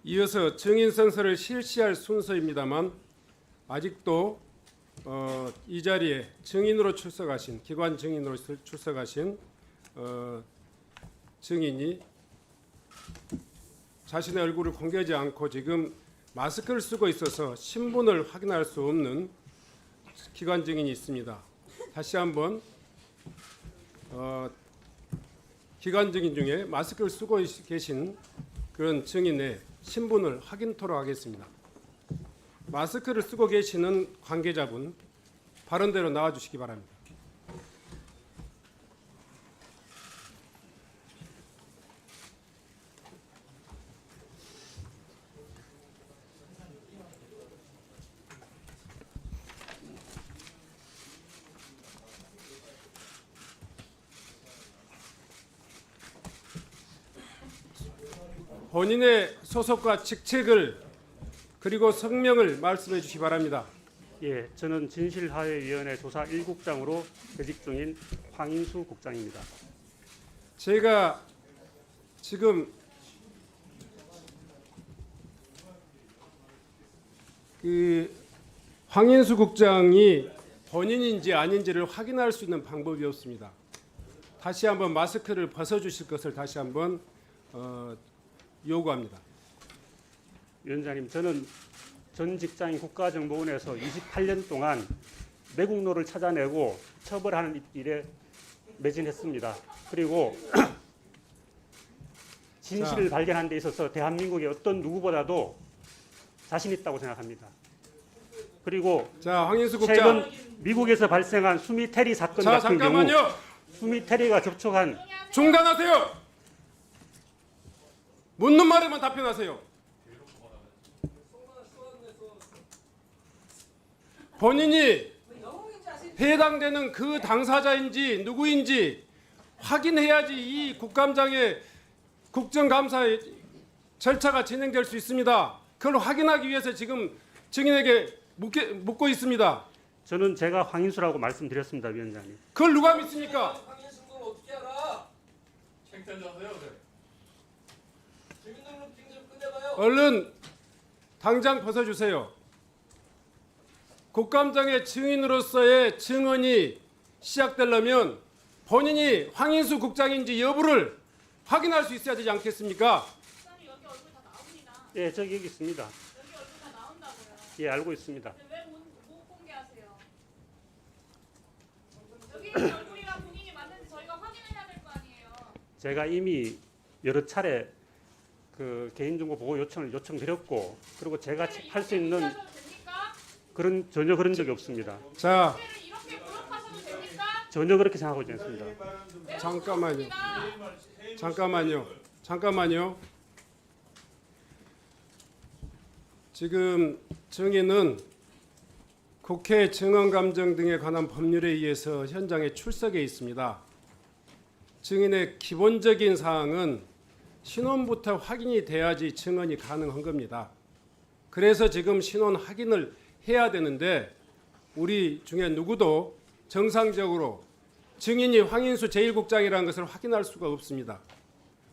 이어서 증인 선서를 실시할 순서입니다만 아직도 이 자리에 증인으로 출석하신 기관 증인으로 출석하신 증인이 자신의 얼굴을 공개하지 않고 지금 마스크를 쓰고 있어서 신분을 확인할 수 없는 기관 증인이 있습니다. 다시 한번 기관 증인 중에 마스크를 쓰고 계신 그런 증인의 신분을 확인토록 하겠습니다. 마스크를 쓰고 계시는 관계자분 발언대로 나와주시기 바랍니다. 본인의 소속과 직책을 그리고 성명을 말씀해 주시기 바랍니다. 예, 저는 진실화해위원회 조사 1국장으로 재직 중인 황인수 국장입니다. 제가 지금 황인수 국장이 본인인지 아닌지를 확인할 수 있는 방법이 없습니다. 다시 한번 마스크를 벗어주실 것을 다시 한번 요구합니다. 위원장님, 저는 전 직장인 국가정보원에서 28년 동안 매국노를 찾아내고 처벌하는 일에 매진했습니다. 그리고 진실을 발견하는 데 있어서 대한민국의 어떤 누구보다도 자신 있다고 생각합니다. 그리고 자, 황인수 국장. 최근 미국에서 발생한 수미 테리 사건 자, 같은 잠깐만요. 경우 수미 테리가 접촉한 중단하세요. 묻는 말에만 답변하세요. 본인이 해당되는 그 당사자인지 누구인지 확인해야지 이 국감장의 국정감사의 절차가 진행될 수 있습니다. 그걸 확인하기 위해서 지금 증인에게 묻고 있습니다. 저는 제가 황인수라고 말씀드렸습니다, 위원장님. 그걸 누가 믿습니까? 황인수는 어떻게 알아? 창피하세요, 그래. 증인으로 빙좀 끝내봐요. 얼른 당장 벗어주세요. 국감장의 증인으로서의 증언이 시작되려면 본인이 황인수 국장인지 여부를 확인할 수 있어야 되지 않겠습니까? 여기 얼굴 다 나옵니다. 예, 저기 여기 있습니다. 여기 얼굴 다 나온다고요. 예, 알고 있습니다. 근데 왜 못 공개하세요? 여기 있는 얼굴이랑 본인이 맞는지 저희가 확인해야 될 거 아니에요. 제가 이미 여러 차례 그 개인정보 보호 요청을 요청드렸고, 그리고 제가 할 수 있는 하셔도 됩니까? 전혀 그런 적이 없습니다. 자, 사실을 이렇게 부럽하셔도 됩니까? 전혀 그렇게 생각하고 있지 않습니다. 잠깐만요. 지금 증인은 국회 증언감정 등에 관한 법률에 의해서 현장에 출석해 있습니다. 증인의 기본적인 사항은 신원부터 확인이 돼야지 증언이 가능한 겁니다. 그래서 지금 신원 확인을 해야 되는데 우리 중에 누구도 정상적으로 증인이 황인수 제1국장이라는 것을 확인할 수가 없습니다.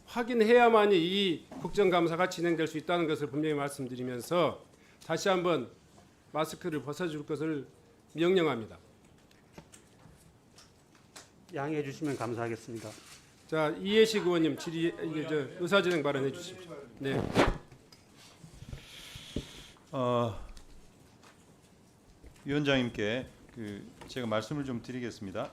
확인해야만이 이 국정감사가 진행될 수 있다는 것을 분명히 말씀드리면서 다시 한번 마스크를 벗어줄 것을 명령합니다. 양해해 주시면 감사하겠습니다. 자, 이해식 의원님 의사진행 발언해 주십시오. 네. 위원장님께 제가 말씀을 좀 드리겠습니다.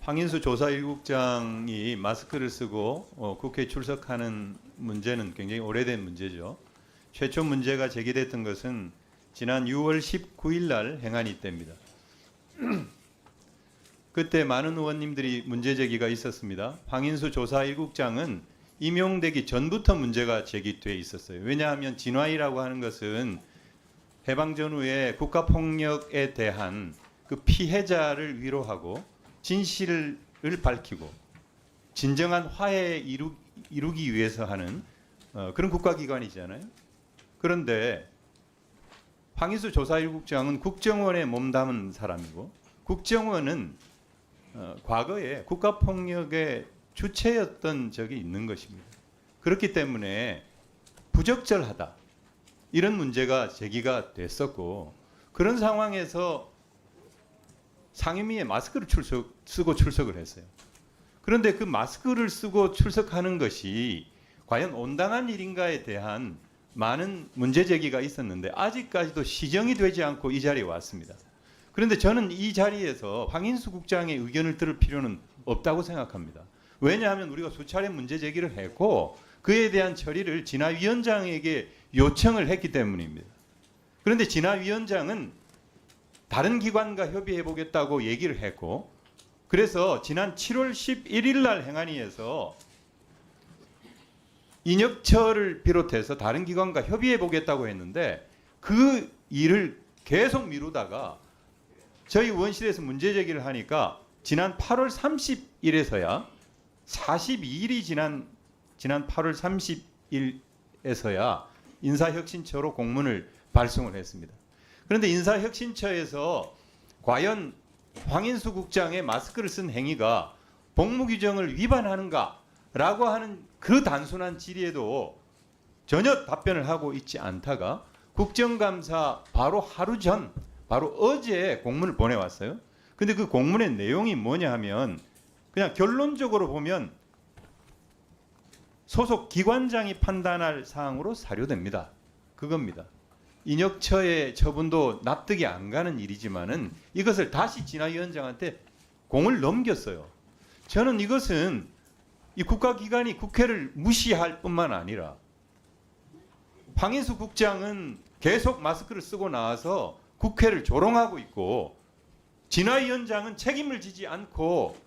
황인수 조사 1국장이 마스크를 쓰고 국회에 출석하는 문제는 굉장히 오래된 문제죠. 최초 문제가 제기됐던 것은 지난 6월 19일 날 행안위 때입니다. 그때 많은 의원님들이 문제 제기가 있었습니다. 황인수 조사 1국장은 임용되기 전부터 문제가 제기돼 있었어요. 왜냐하면 진화위라고 하는 것은 해방 전후에 국가폭력에 대한 그 피해자를 위로하고 진실을 밝히고 진정한 화해 이루기 위해서 하는 그런 국가기관이잖아요. 그런데 황인수 조사 1국장은 국정원에 몸담은 사람이고 국정원은 과거에 국가폭력의 주체였던 적이 있는 것입니다. 그렇기 때문에 부적절하다. 이런 문제가 제기가 됐었고 그런 상황에서 상임위에 마스크를 쓰고 출석을 했어요. 그런데 그 마스크를 쓰고 출석하는 것이 과연 온당한 일인가에 대한 많은 문제 제기가 있었는데 아직까지도 시정이 되지 않고 이 자리에 왔습니다. 그런데 저는 이 자리에서 황인수 국장의 의견을 들을 필요는 없다고 생각합니다. 왜냐하면 우리가 수차례 문제 제기를 했고 그에 대한 처리를 진화위원장에게 요청을 했기 때문입니다. 그런데 진화위원장은 다른 기관과 협의해 보겠다고 얘기를 했고 그래서 지난 7월 11일 날 행안위에서 인혁처를 비롯해서 다른 기관과 협의해 보겠다고 했는데 그 일을 계속 미루다가 저희 의원실에서 문제 제기를 하니까 지난 8월 30일에서야 42일이 지난 8월 30일에서야 인사혁신처로 공문을 발송을 했습니다. 그런데 인사혁신처에서 과연 황인수 국장의 마스크를 쓴 행위가 복무규정을 위반하는가라고 하는 그 단순한 질의에도 전혀 답변을 하고 있지 않다가 국정감사 바로 하루 전, 바로 어제 공문을 보내왔어요. 근데 그 공문의 내용이 뭐냐 하면 그냥 결론적으로 보면 소속 기관장이 판단할 사항으로 사료됩니다. 그겁니다. 인혁처의 처분도 납득이 안 가는 일이지만은 이것을 다시 진화위원장한테 공을 넘겼어요. 저는 이것은 이 국가기관이 국회를 무시할 뿐만 아니라 황인수 국장은 계속 마스크를 쓰고 나와서 국회를 조롱하고 있고 진화위원장은 책임을 지지 않고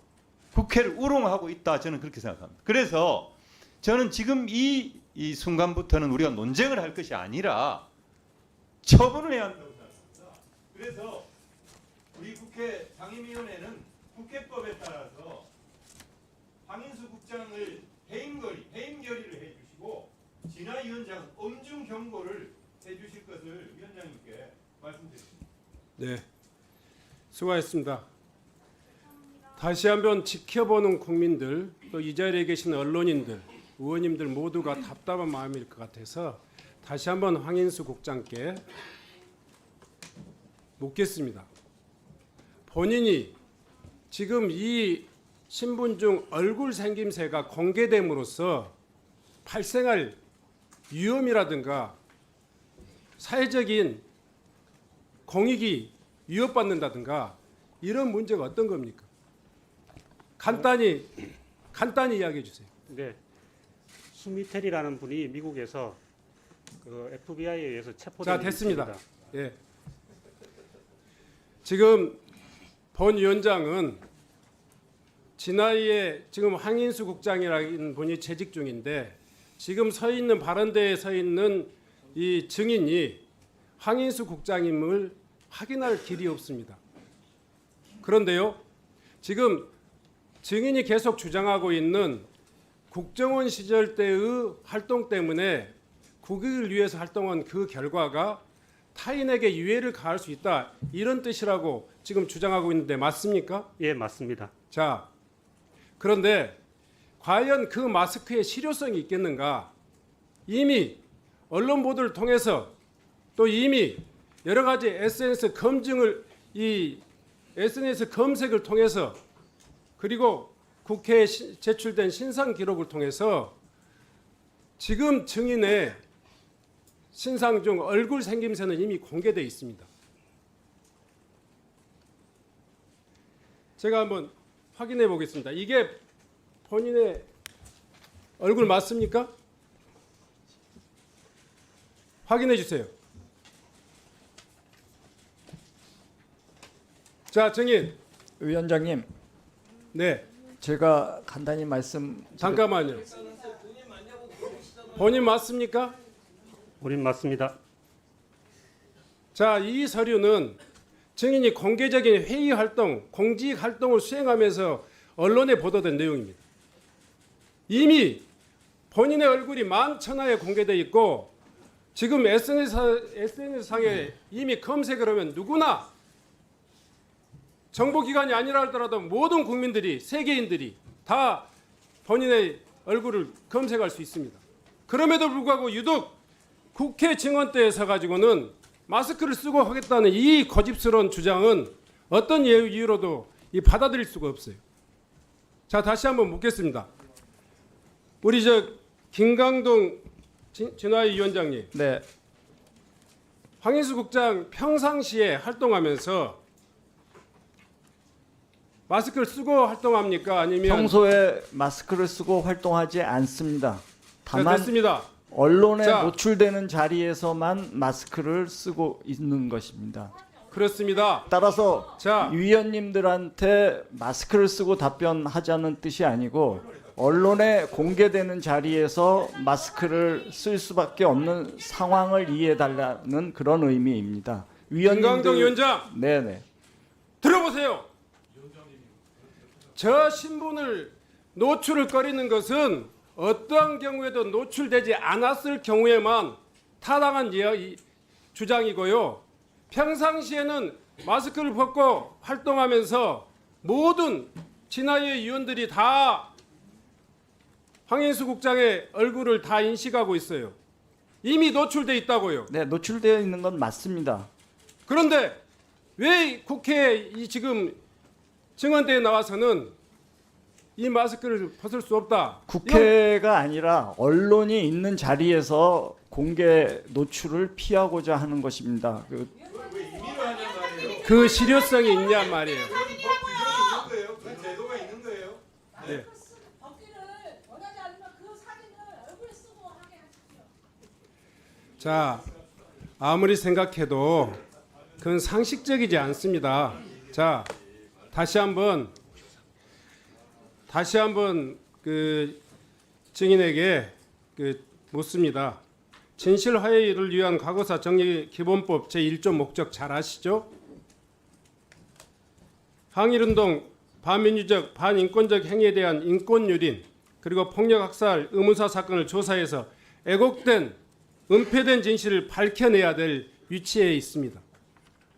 국회를 우롱하고 있다. 저는 그렇게 생각합니다. 그래서 저는 지금 이 순간부터는 우리가 논쟁을 할 것이 아니라 처분을 해야 한다고 생각합니다. 그래서 우리 국회 상임위원회는 국회법에 따라서 황인수 국장을 해임 결의를 해주시고 진화위원장은 엄중 경고를 해주실 것을 위원장님께 말씀드립니다. 네, 수고하셨습니다. 다시 한번 지켜보는 국민들 또 이 자리에 계신 언론인들 의원님들 모두가 답답한 마음일 것 같아서 다시 한번 황인수 국장께 묻겠습니다. 본인이 지금 이 신분 중 얼굴 생김새가 공개됨으로써 발생할 위험이라든가 사회적인 공익이 위협받는다든가 이런 문제가 어떤 겁니까? 간단히 이야기해 주세요. 네, 수미텔이라는 분이 미국에서 그 FBI에 의해서 체포된 자, 됐습니다. 예. 지금 본 위원장은 진화위에 지금 황인수 국장이라는 분이 재직 중인데 지금 서 있는 발언대에 서 있는 이 증인이 황인수 국장임을 확인할 길이 없습니다. 그런데요, 지금 증인이 계속 주장하고 있는 국정원 시절 때의 활동 때문에 국익을 위해서 활동한 그 결과가 타인에게 유해를 가할 수 있다 이런 뜻이라고 지금 주장하고 있는데 맞습니까? 예, 맞습니다. 자, 그런데 과연 그 마스크의 실효성이 있겠는가? 이미 언론 보도를 통해서 또 이미 여러 가지 SNS 검색을 통해서 그리고 국회에 제출된 신상 기록을 통해서 지금 증인의 신상 중 얼굴 생김새는 이미 공개되어 있습니다. 제가 한번 확인해 보겠습니다. 이게 본인의 얼굴 맞습니까? 확인해 주세요. 자, 증인. 위원장님, 네, 제가 간단히 잠깐만요. 본인 맞습니까? 본인 맞습니다. 자, 이 서류는 증인이 공개적인 회의 활동, 공직 활동을 수행하면서 언론에 보도된 내용입니다. 이미 본인의 얼굴이 만천하에 공개되어 있고 지금 SNS상에 이미 검색을 하면 누구나 정보기관이 아니라 하더라도 모든 국민들이 세계인들이 다 본인의 얼굴을 검색할 수 있습니다. 그럼에도 불구하고 유독 국회 증언대에 서가지고는 마스크를 쓰고 하겠다는 이 거짓스러운 주장은 어떤 이유로도 받아들일 수가 없어요. 자, 다시 한번 묻겠습니다. 우리 김강동 진화위 위원장님, 네, 황인수 국장 평상시에 활동하면서 마스크를 쓰고 활동합니까? 아니면 평소에 마스크를 쓰고 활동하지 않습니다. 다만 됐습니다. 언론에 자. 노출되는 자리에서만 마스크를 쓰고 있는 것입니다. 그렇습니다. 따라서 자, 위원님들한테 마스크를 쓰고 답변하자는 뜻이 아니고 언론에 공개되는 자리에서 마스크를 쓸 수밖에 없는 상황을 이해해달라는 그런 의미입니다. 김강동 위원장 네네. 들어보세요. 저 신분을 노출을 꺼리는 것은 어떠한 경우에도 노출되지 않았을 경우에만 타당한 주장이고요. 평상시에는 마스크를 벗고 활동하면서 모든 진화의 위원들이 다 황인수 국장의 얼굴을 다 인식하고 있어요. 이미 노출돼 있다고요. 네, 노출되어 있는 건 맞습니다. 그런데 왜 국회에 지금 증언대에 나와서는 이 마스크를 벗을 수 없다. 국회가 아니라 언론이 있는 자리에서 공개 노출을 피하고자 하는 것입니다. 그 실효성이 있냐 말이에요. 그 제도가 있는 거예요. 네. 벗기를 원하지 않으면 그 사진을 얼굴에 쓰고 하게 하십시오. 자, 아무리 생각해도 그건 상식적이지 않습니다. 자, 다시 한번 그 증인에게 묻습니다. 진실 화해를 위한 과거사 정리 기본법 제1조 목적 잘 아시죠? 항일운동, 반민주적, 반인권적 행위에 대한 인권유린, 그리고 폭력 학살, 의문사 사건을 조사해서 왜곡된, 은폐된 진실을 밝혀내야 될 위치에 있습니다.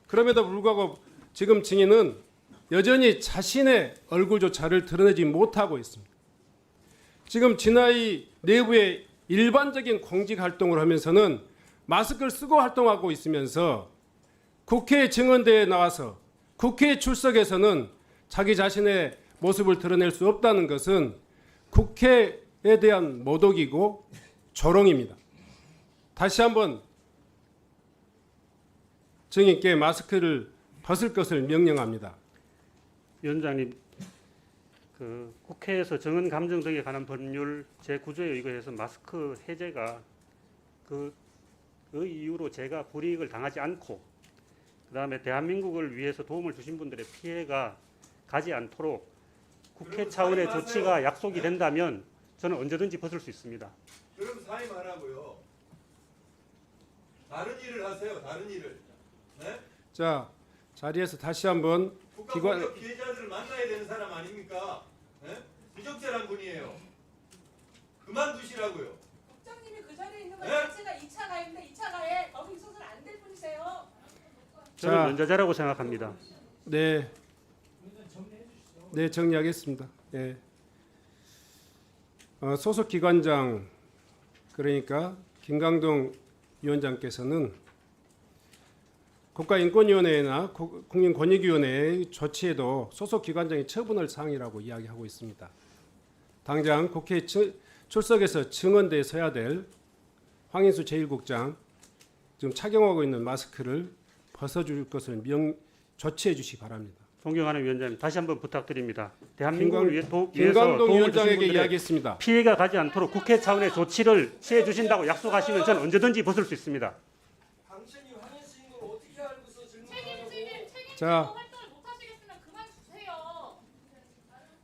그럼에도 불구하고 지금 증인은 여전히 자신의 얼굴조차를 드러내지 못하고 있습니다. 지금 진화위 내부의 일반적인 공직 활동을 하면서는 마스크를 쓰고 활동하고 있으면서 국회 증언대에 나와서 국회에 출석해서는 자기 자신의 모습을 드러낼 수 없다는 것은 국회에 대한 모독이고 조롱입니다. 다시 한번 증인께 마스크를 벗을 것을 명령합니다. 위원장님, 국회에서 정언 감정 등에 관한 법률 제9조에 의거해서 마스크 해제가 그 이유로 제가 불이익을 당하지 않고 그다음에 대한민국을 위해서 도움을 주신 분들의 피해가 가지 않도록 국회 차원의 조치가 약속이 된다면 저는 언제든지 벗을 수 있습니다. 그럼 사임하라고요. 다른 일을 하세요. 다른 일을. 네? 자, 자리에서 다시 한번 국가공격 피해자들을 만나야 되는 사람 아닙니까? 네? 부적절한 분이에요. 그만두시라고요. 국장님이 그 자리에 있는 것 네? 자체가 2차 가해인데 2차 가해 거기 있어서는 안 될 분이세요. 저는 자. 연좌자라고 생각합니다. 네, 정리하겠습니다. 네. 소속 기관장 그러니까 김강동 위원장께서는 국가인권위원회나 국민권익위원회의 조치에도 소속 기관장이 처분할 사항이라고 이야기하고 있습니다. 당장 국회에 출석해서 증언대에 서야 될 황인수 제1국장 지금 착용하고 있는 마스크를 벗어줄 것을 조치해 주시기 바랍니다. 존경하는 위원장님, 다시 한번 부탁드립니다. 대한민국을 위해서 김강동 도움을 주신 위원장에게 분들의 이야기했습니다. 피해가 가지 않도록 국회 차원의 조치를 취해 주신다고 약속하시면 저는 언제든지 벗을 수 있습니다. 당신이 황인수인 걸 어떻게 알고서 질문하냐고. 책임지고 자. 활동을 못 하시겠으면 그만 주세요.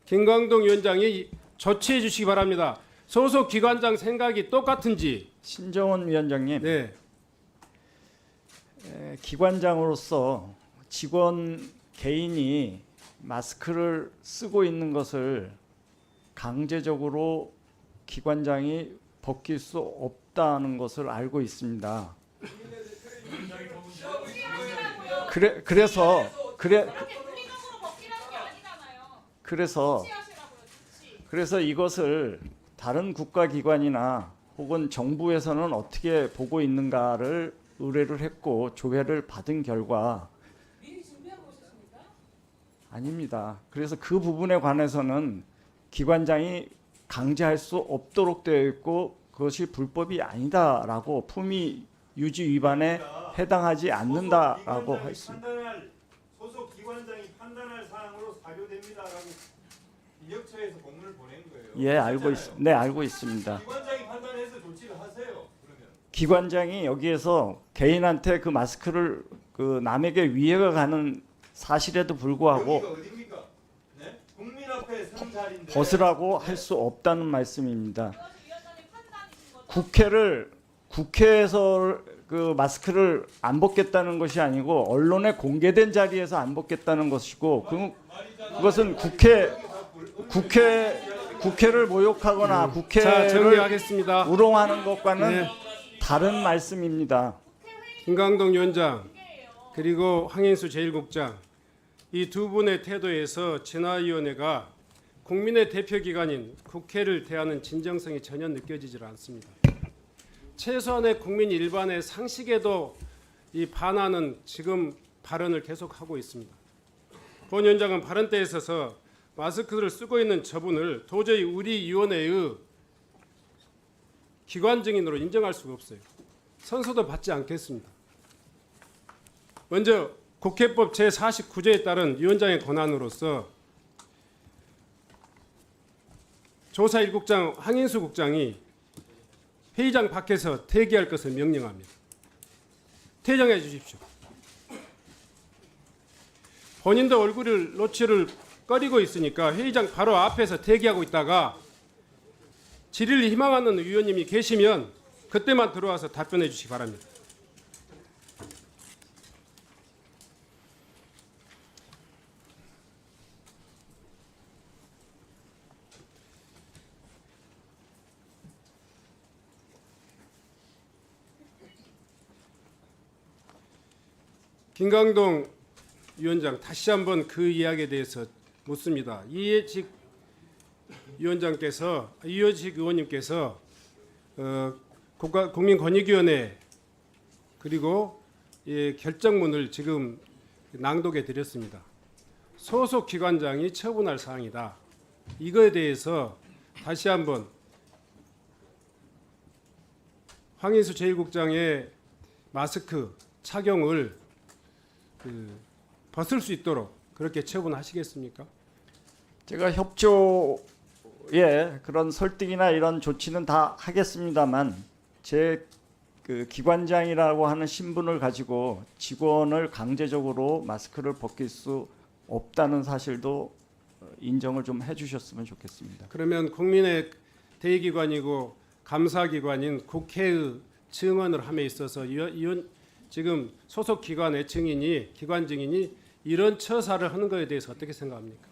김광동 위원장이 조치해 주시기 바랍니다. 소속 기관장 생각이 똑같은지. 신정원 위원장님, 네, 기관장으로서 직원 개인이 마스크를 쓰고 있는 것을 강제적으로 기관장이 벗길 수 없다는 것을 알고 있습니다. 그래서 그렇게 물리적으로 벗기라는 게 아니잖아요. 그래서 조치하시라고요. 조치. 그래서 이것을 다른 국가기관이나 혹은 정부에서는 어떻게 보고 있는가를 의뢰를 했고 조회를 받은 결과 미리 준비하고 오셨습니까? 아닙니다. 그래서 그 부분에 관해서는 기관장이 강제할 수 없도록 되어 있고 그것이 불법이 아니다라고 품위 유지 위반에 해당하지 않는다라고 했습니다. 소속 기관장이 판단할 사항으로 사료됩니다라고 인력처에서 공문을 보낸 거예요. 예, 알고 있습니다. 기관장이 판단해서 조치를 하세요. 그러면 기관장이 여기에서 개인한테 그 마스크를 그 남에게 위해가 가는 사실에도 불구하고 여기가 어디입니까? 네? 국민 앞에 선 자리인데 벗으라고 할 수 없다는 말씀입니다. 그것이 위원장님 판단이신 거죠? 국회에서 그 마스크를 안 벗겠다는 것이 아니고 언론에 공개된 자리에서 안 벗겠다는 것이고 그것은 국회를 모욕하거나 자, 국회를 정리하겠습니다. 우롱하는 것과는 네. 다른 말씀입니다. 김강동 위원장 그리고 황인수 제1국장 이 두 분의 태도에서 진화위원회가 국민의 대표기관인 국회를 대하는 진정성이 전혀 느껴지질 않습니다. 최소한의 국민 일반의 상식에도 이 반하는 지금 발언을 계속하고 있습니다. 본 위원장은 발언 때에 있어서 마스크를 쓰고 있는 저분을 도저히 우리 위원회의 기관 증인으로 인정할 수가 없어요. 선서도 받지 않겠습니다. 먼저 국회법 제49조에 따른 위원장의 권한으로서 조사 1국장 황인수 국장이 회의장 밖에서 대기할 것을 명령합니다. 퇴장해 주십시오. 본인도 얼굴을 노출을 꺼리고 있으니까 회의장 바로 앞에서 대기하고 있다가 질의를 희망하는 위원님이 계시면 그때만 들어와서 답변해 주시기 바랍니다. 김강동 위원장 다시 한번 그 이야기에 대해서 묻습니다. 이해직 의원님께서 국민권익위원회 그리고 결정문을 지금 낭독해 드렸습니다. 소속 기관장이 처분할 사항이다. 이거에 대해서 다시 한번 황인수 제1국장의 마스크 착용을 벗을 수 있도록 그렇게 처분하시겠습니까? 제가 협조에 그런 설득이나 이런 조치는 다 하겠습니다만 제 그 기관장이라고 하는 신분을 가지고 직원을 강제적으로 마스크를 벗길 수 없다는 사실도 인정을 좀 해주셨으면 좋겠습니다. 그러면 국민의 대의기관이고 감사기관인 국회의 증언을 함에 있어서 지금 소속 기관의 기관 증인이 이런 처사를 하는 것에 대해서 어떻게 생각합니까?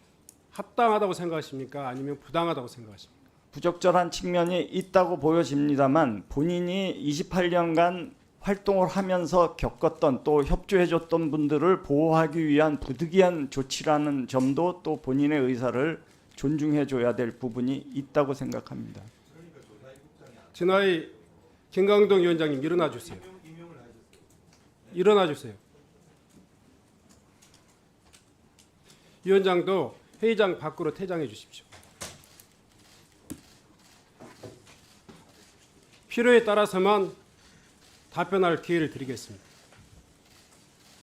합당하다고 생각하십니까? 아니면 부당하다고 생각하십니까? 부적절한 측면이 있다고 보여집니다만 본인이 28년간 활동을 하면서 겪었던 또 협조해줬던 분들을 보호하기 위한 부득이한 조치라는 점도 또 본인의 의사를 존중해줘야 될 부분이 있다고 생각합니다. 진화의 김강동 위원장님 일어나 주세요. 일어나 주세요. 위원장도 회의장 밖으로 퇴장해 주십시오. 필요에 따라서만 답변할 기회를 드리겠습니다.